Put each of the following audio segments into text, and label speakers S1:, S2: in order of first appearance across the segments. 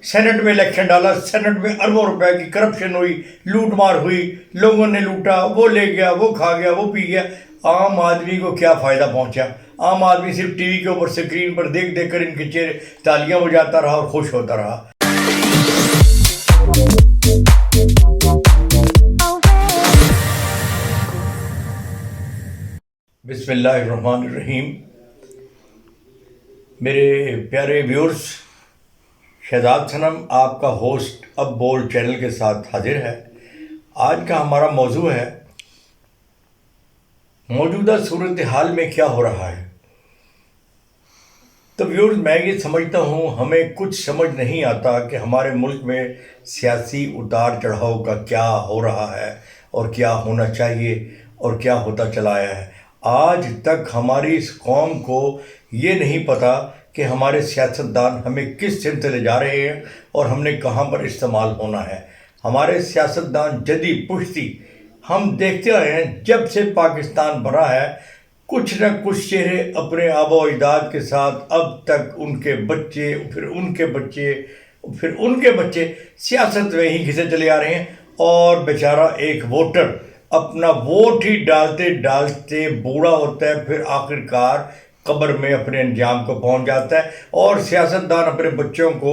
S1: Saint میں election ڈالا، Saint میں اربوں روپے کی کرپشن ہوئی، لوٹ مار ہوئی، لوگوں نے لوٹا، وہ لے گیا، وہ کھا گیا، وہ پی گیا۔ عام آدمی کو کیا فائدہ پہنچا؟ عام آدمی صرف ٹی وی کے اوپر اسکرین پر دیکھ دیکھ کر ان کے چہرے تالیاں بجاتا رہا اور خوش ہوتا رہا۔ بسم اللہ الرحمن الرحیم۔ میرے پیارے ویورز، شہزاد صنم آپ کا ہوسٹ اب بول چینل کے ساتھ حاضر ہے۔ آج کا ہمارا موضوع ہے موجودہ صورتحال میں کیا ہو رہا ہے۔ تو ویورز، میں یہ سمجھتا ہوں ہمیں کچھ سمجھ نہیں آتا کہ ہمارے ملک میں سیاسی اتار چڑھاؤ کا کیا ہو رہا ہے اور کیا ہونا چاہیے اور کیا ہوتا چلا آیا ہے۔ آج تک ہماری اس قوم کو یہ نہیں پتہ کہ ہمارے سیاستدان ہمیں کس سمت لے جا رہے ہیں اور ہم نے کہاں پر استعمال ہونا ہے۔ ہمارے سیاستدان جدی پشتی ہم دیکھتے آئے ہیں، جب سے پاکستان بنا ہے کچھ نہ کچھ چہرے اپنے آبا و اجداد کے ساتھ اب تک ان کے بچے، پھر ان کے بچے، پھر ان کے بچے سیاست میں ہی گھسے چلے آ رہے ہیں، اور بیچارہ ایک ووٹر اپنا ووٹ ہی ڈالتے ڈالتے بوڑھا ہوتا ہے، پھر آخرکار قبر میں اپنے انجام کو پہنچ جاتا ہے۔ اور سیاستدان اپنے بچوں کو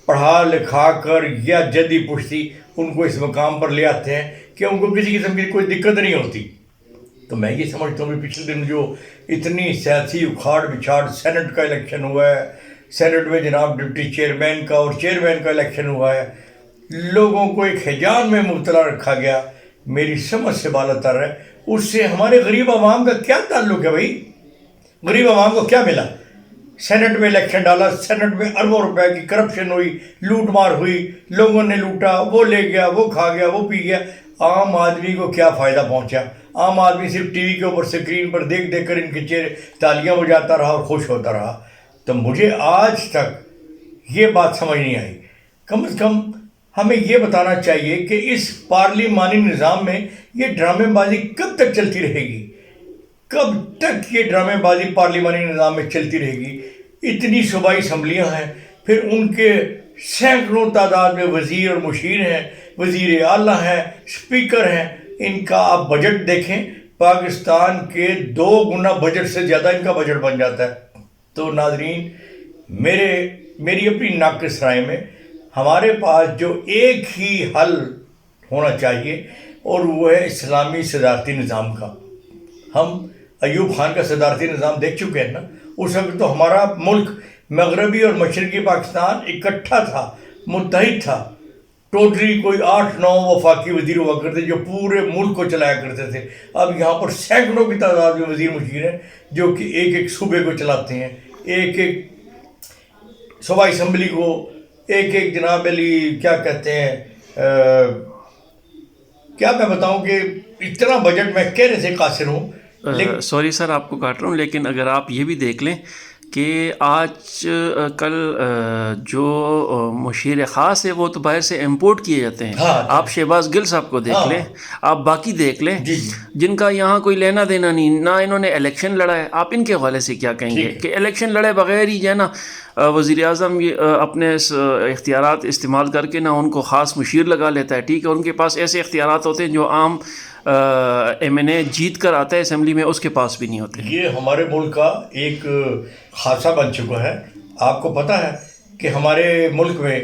S1: پڑھا لکھا کر یا جدی پشتی ان کو اس مقام پر لے آتے ہیں کہ ان کو کسی قسم کی کوئی دقت نہیں ہوتی۔ تو میں یہ سمجھتا ہوں کہ پچھلے دن جو اتنی سیاسی اکھاڑ بچھاڑ، سینٹ کا الیکشن ہوا ہے، سینٹ میں جناب ڈپٹی چیئرمین کا اور چیئرمین کا الیکشن ہوا ہے، لوگوں کو ایک ہیجان میں مبتلا رکھا گیا، میری سمجھ سے بالا تر ہے۔ اس سے ہمارے غریب عوام کا کیا تعلق ہے بھائی؟ غریب عوام کو کیا ملا؟ سینٹ میں الیکشن ڈالا، سینٹ میں اربوں روپے کی کرپشن ہوئی، لوٹ مار ہوئی، لوگوں نے لوٹا، وہ لے گیا، وہ کھا گیا، وہ پی گیا۔ عام آدمی کو کیا فائدہ پہنچا؟ عام آدمی صرف ٹی وی کے اوپر اسکرین پر دیکھ دیکھ کر ان کے چہرے تالیاں بجاتا رہا اور خوش ہوتا رہا۔ تو مجھے آج تک یہ بات سمجھ نہیں آئی۔ کم از کم ہمیں یہ بتانا چاہیے کہ اس پارلیمانی نظام میں یہ ڈرامے بازی کب تک چلتی رہے گی؟ کب تک یہ ڈرامے بازی پارلیمانی نظام میں چلتی رہے گی؟ اتنی صوبائی اسمبلیاں ہیں، پھر ان کے سینکڑوں تعداد میں وزیر اور مشیر ہیں، وزیر اعلیٰ ہیں، اسپیکر ہیں۔ ان کا آپ بجٹ دیکھیں، پاکستان کے 2 گنا بجٹ سے زیادہ ان کا بجٹ بن جاتا ہے۔ تو ناظرین، میری اپنی ناقص رائے میں ہمارے پاس جو ایک ہی حل ہونا چاہیے اور وہ ہے اسلامی صدارتی نظام کا۔ ہم ایوب خان کا صدارتی نظام دیکھ چکے ہیں نا۔ اس وقت تو ہمارا ملک مغربی اور مشرقی پاکستان اکٹھا تھا، متحد تھا۔ ٹوٹلی کوئی 8-9 وفاقی وزیر ہوا کرتے جو پورے ملک کو چلایا کرتے تھے۔ اب یہاں پر سینکڑوں کی تعداد میں وزیر مشیر ہیں جو کہ ایک ایک صوبے کو چلاتے ہیں، ایک ایک صوبائی اسمبلی کو، ایک ایک جناب علی کیا کہتے ہیں، کیا میں بتاؤں کہ اتنا بجٹ میں کہنے سے قاصر ہوں۔
S2: سوری سر، آپ کو کاٹ رہا ہوں، لیکن اگر آپ یہ بھی دیکھ لیں کہ آج کل جو مشیر خاص ہے وہ تو باہر سے امپورٹ کیے جاتے ہیں۔ آپ شہباز گل صاحب کو دیکھ لیں، آپ باقی دیکھ لیں، جن کا یہاں کوئی لینا دینا نہیں، نہ انہوں نے الیکشن لڑا ہے۔ آپ ان کے حوالے سے کیا کہیں گے کہ الیکشن لڑے بغیر ہی جو ہے نا وزیر اعظم اپنے اختیارات استعمال کر کے نہ ان کو خاص مشیر لگا لیتا ہے، ٹھیک ہے؟ ان کے پاس ایسے اختیارات ہوتے ہیں جو عام ایم این اے جیت کر آتا ہے اسمبلی میں، اس کے پاس بھی نہیں ہوتے۔
S1: یہ ہمارے ملک کا ایک خاصہ بن چکا ہے۔ آپ کو پتہ ہے کہ ہمارے ملک میں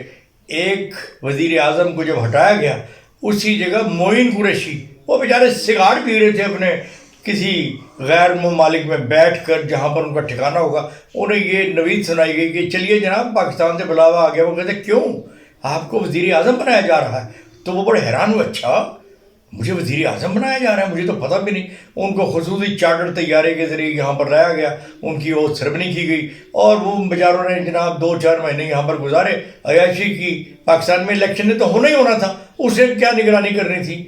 S1: ایک وزیر اعظم کو جب ہٹایا گیا، اسی جگہ معین قریشی، وہ بیچارے سگار پی رہے تھے اپنے کسی غیر ممالک میں بیٹھ کر جہاں پر ان کا ٹھکانہ ہوگا، انہیں یہ نوید سنائی گئی کہ چلیے جناب پاکستان سے بلاوا آ گیا۔ وہ کہتے کیوں آپ کو وزیر اعظم بنایا جا رہا ہے؟ تو وہ بڑے حیران ہوئے، اچھا مجھے وزیر اعظم بنایا جا رہا ہے، مجھے تو پتہ بھی نہیں۔ ان کو خصوصی چارٹر طیارے کے ذریعے یہاں پر لایا گیا، ان کی اوتھ سرمنی کی گئی، اور وہ بیچاروں نے جناب 2-4 مہینے یہاں پر گزارے، عیاشی کی۔ پاکستان میں الیکشن نے تو ہونا ہی ہونا تھا، اسے کیا نگرانی کرنی تھی؟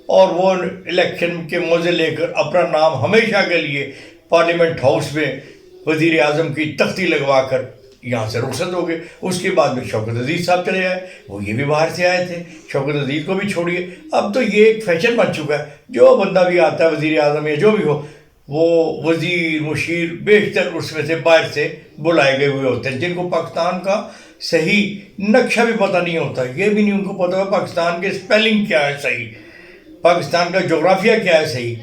S1: اور وہ الیکشن کے موزے لے کر اپنا نام ہمیشہ کے لیے پارلیمنٹ ہاؤس میں وزیر اعظم کی تختی لگوا کر یہاں سے رخصت ہو گئے۔ اس کے بعد میں شوکت عزیز صاحب چلے آئے، وہ یہ بھی باہر سے آئے تھے، شوکت عزیز کو بھی چھوڑیے۔ اب تو یہ ایک فیشن بن چکا ہے، جو بندہ بھی آتا ہے وزیر اعظم یا جو بھی ہو، وہ وزیر مشیر بیشتر اس میں سے باہر سے بلائے گئے ہوئے ہوتے ہیں، جن کو پاکستان کا صحیح نقشہ بھی پتہ نہیں ہوتا، یہ بھی نہیں ان کو پتہ ہوتا پاکستان کے اسپیلنگ کیا ہے صحیح، پاکستان کا جغرافیہ کیا ہے صحیح.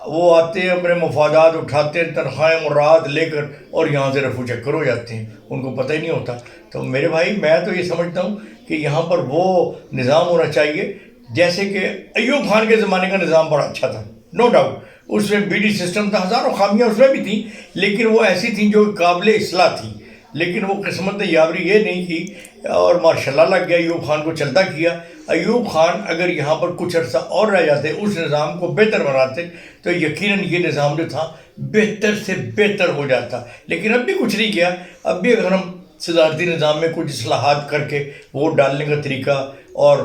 S1: وہ آتے ہیں اپنے مفادات اٹھاتے ہیں، تنخواہیں مراد لے کر، اور یہاں سے رفو چکر ہو جاتے ہیں، ان کو پتہ ہی نہیں ہوتا. تو میرے بھائی میں تو یہ سمجھتا ہوں کہ یہاں پر وہ نظام ہونا چاہیے جیسے کہ ایوب خان کے زمانے کا نظام بڑا اچھا تھا، نو ڈاؤٹ. اس میں بی ڈی سسٹم تھا، ہزاروں خامیاں اس میں بھی تھیں، لیکن وہ ایسی تھیں جو قابل اصلاح تھیں. لیکن وہ قسمت نے یاوری یہ نہیں کی، اور ماشاء اللہ لگ گیا، ایوب خان کو چلتا کیا. ایوب خان اگر یہاں پر کچھ عرصہ اور رہ جاتے، اس نظام کو بہتر بناتے، تو یقیناً یہ نظام جو تھا بہتر سے بہتر ہو جاتا. لیکن اب بھی کچھ نہیں کیا. اب بھی اگر ہم صدارتی نظام میں کچھ اصلاحات کر کے ووٹ ڈالنے کا طریقہ اور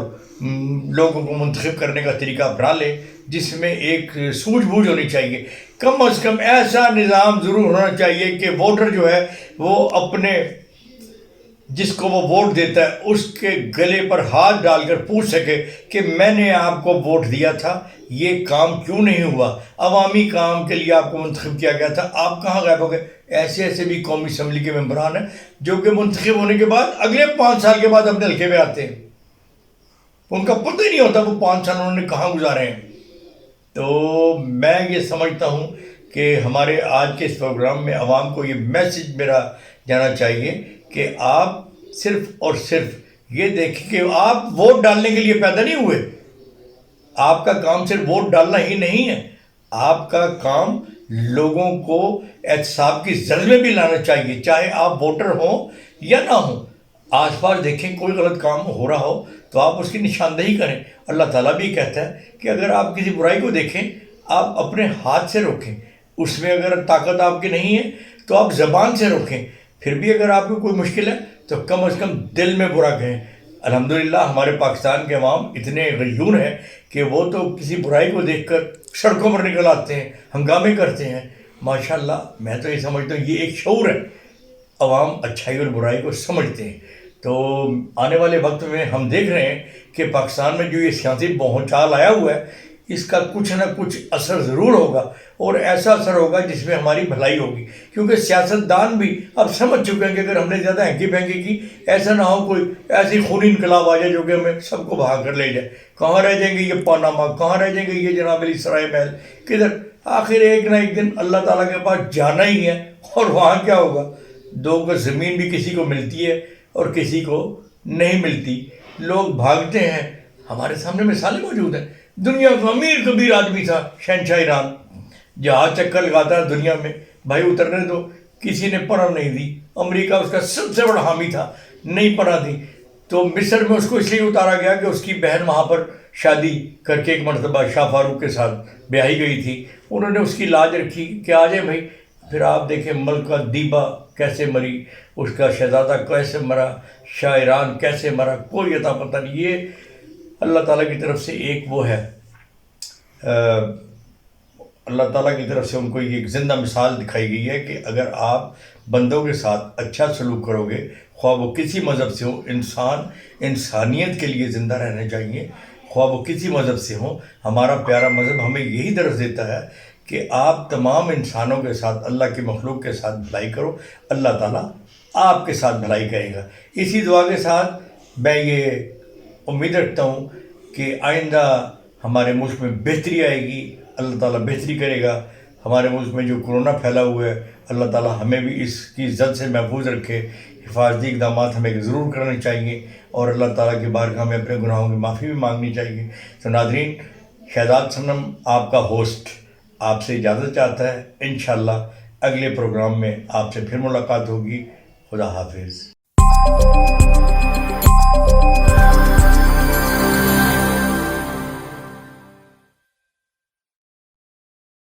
S1: لوگوں کو منتخب کرنے کا طریقہ اپنا لیں، جس میں ایک سوجھ بوجھ ہونی چاہیے، کم از کم ایسا نظام ضرور ہونا چاہیے کہ ووٹر جو ہے وہ اپنے جس کو وہ ووٹ دیتا ہے اس کے گلے پر ہاتھ ڈال کر پوچھ سکے کہ میں نے آپ کو ووٹ دیا تھا، یہ کام کیوں نہیں ہوا، عوامی کام کے لیے آپ کو منتخب کیا گیا تھا، آپ کہاں غائب ہو گئے. ایسے ایسے بھی قومی اسمبلی کے ممبران ہیں جو کہ منتخب ہونے کے بعد اگلے 5 سال کے بعد اپنے حلقے میں آتے ہیں، ان کا پتہ ہی نہیں ہوتا وہ 5 سال انہوں نے کہاں گزارے ہیں. تو میں یہ سمجھتا ہوں کہ ہمارے آج کے اس پروگرام میں عوام کو یہ میسج میرا جانا چاہیے کہ آپ صرف اور صرف یہ دیکھیں کہ آپ ووٹ ڈالنے کے لیے پیدا نہیں ہوئے. آپ کا کام صرف ووٹ ڈالنا ہی نہیں ہے، آپ کا کام لوگوں کو احتساب کی زد میں بھی لانا چاہیے، چاہے آپ ووٹر ہوں یا نہ ہوں. آس پاس دیکھیں کوئی غلط کام ہو رہا ہو تو آپ اس کی نشاندہی کریں. اللہ تعالیٰ بھی کہتا ہے کہ اگر آپ کسی برائی کو دیکھیں آپ اپنے ہاتھ سے روکیں، اس میں اگر طاقت آپ کی نہیں ہے تو آپ زبان سے روکیں، پھر بھی اگر آپ کو کوئی مشکل ہے تو کم از کم دل میں برا کہیں. الحمدللہ ہمارے پاکستان کے عوام اتنے غیور ہیں کہ وہ تو کسی برائی کو دیکھ کر سڑکوں پر نکل آتے ہیں، ہنگامے کرتے ہیں. ماشاءاللہ میں تو یہ سمجھتا ہوں یہ ایک شعور ہے، عوام اچھائی اور برائی کو سمجھتے ہیں. تو آنے والے وقت میں ہم دیکھ رہے ہیں کہ پاکستان میں جو یہ سیاسی بھونچال آیا ہوا ہے، اس کا کچھ نہ کچھ اثر ضرور ہوگا، اور ایسا اثر ہوگا جس میں ہماری بھلائی ہوگی. کیونکہ سیاستدان بھی اب سمجھ چکے ہیں کہ اگر ہم نے زیادہ ہینکی پھینکی کی، ایسا نہ ہو کوئی ایسی خونی انقلاب آ جائے جو کہ ہمیں سب کو بھاگ کر لے جائے. کہاں رہ جائیں گے یہ پاناما، کہاں رہ جائیں گے یہ جناب علی سرائے محل، کدھر؟ آخر ایک نہ ایک دن اللہ تعالیٰ کے پاس جانا ہی ہے، اور وہاں کیا ہوگا؟ 2 گز زمین بھی کسی کو ملتی ہے اور کسی کو نہیں ملتی. لوگ بھاگتے ہیں. ہمارے سامنے مثالیں موجود ہیں. دنیا کا امیر کبیر آدمی تھا شہنشاہ ایران، جہاز چکر لگاتا ہے دنیا میں، بھائی اترنے تو کسی نے پناہ نہیں دی. امریکہ اس کا سب سے بڑا حامی تھا، نہیں پناہ دی. تو مصر میں اس کو اس لیے اتارا گیا کہ اس کی بہن وہاں پر شادی کر کے ایک مرتبہ شاہ فاروق کے ساتھ بیاہی گئی تھی. انہوں نے اس کی لاج رکھی کہ آ جائے بھائی. پھر آپ دیکھیں ملکہ دیبا کیسے مری، اس کا شہزادہ کیسے مرا، شاہ ایران کیسے مرا، کوئی عطا پتہ نہیں. یہ اللہ تعالیٰ کی طرف سے ایک وہ ہے، اللہ تعالیٰ کی طرف سے ان کو یہ ایک زندہ مثال دکھائی گئی ہے کہ اگر آپ بندوں کے ساتھ اچھا سلوک کرو گے، خواہ وہ کسی مذہب سے ہو، انسان انسانیت کے لیے زندہ رہنا چاہیے، خواہ وہ کسی مذہب سے ہوں. ہمارا پیارا مذہب ہمیں یہی درس دیتا ہے کہ آپ تمام انسانوں کے ساتھ، اللہ کی مخلوق کے ساتھ بھلائی کرو، اللہ تعالیٰ آپ کے ساتھ بھلائی کرے گا. اسی دعا کے ساتھ میں یہ امید رکھتا ہوں کہ آئندہ ہمارے ملک میں بہتری آئے گی، اللہ تعالیٰ بہتری کرے گا. ہمارے ملک میں جو کرونا پھیلا ہوا ہے، اللہ تعالیٰ ہمیں بھی اس کی زد سے محفوظ رکھے. حفاظتی اقدامات ہمیں ضرور کرنے چاہیے، اور اللہ تعالیٰ کی بارگاہ میں اپنے گناہوں کی معافی بھی مانگنی چاہیے. تو ناظرین، شہزاد صنم آپ کا ہوسٹ آپ سے اجازت چاہتا ہے. انشاءاللہ اگلے پروگرام میں آپ سے پھر ملاقات ہوگی. خدا حافظ.